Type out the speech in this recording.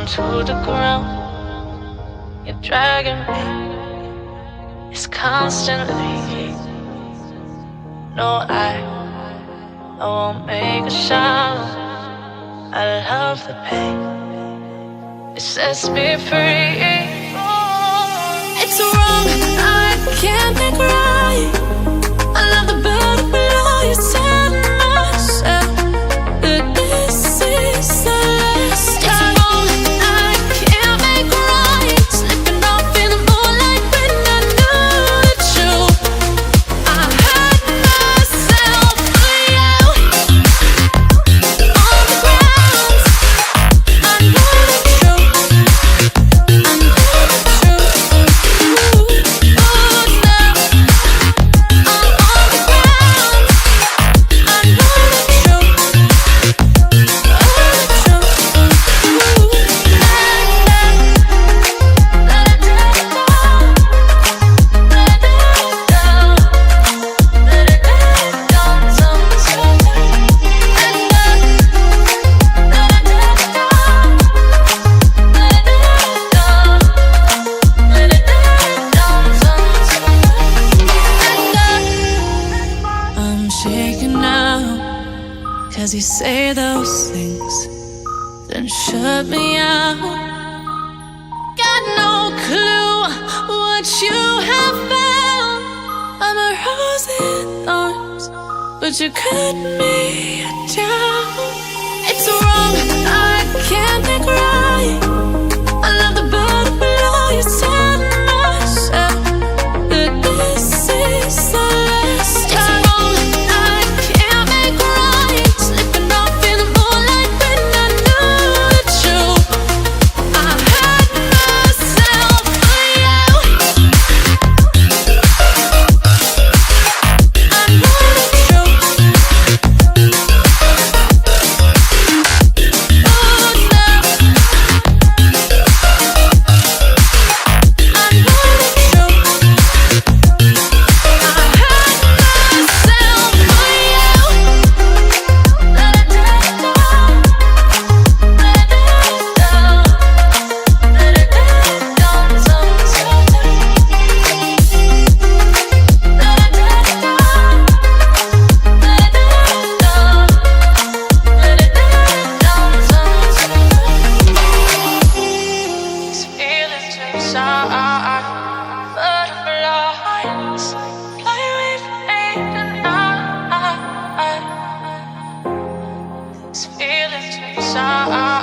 to the ground. You're dragging me, it's constantly. No, I won't make a sound. I love the pain, it sets me free. It's wrong, I can't make right. I love the bird below you, tell myself that this is the last time. It's wrong, I can't make right. Slipping off in the moonlight when I knew the truth. I hurt myself for you. On the ground, I know the truth. I know the truth. Cause you say those things, then shut me out. Got no clue what you have found. I'm a rose in thorns, but you cut me down. It's wrong, I can't make right. I love the bird below you, tell myself that this is the last time. It's wrong, I can't make right. Slipping off in the moonlight when I knew the truth. I hurt myself for you. I know the truth. Oh no, I know the truth. I hurt myself for you. Let it down, let it down, let it down, sometimes. Let it down, let it down, let it down, sometimes. These feelings inside, butterflies fly away from me tonight. These feelings inside.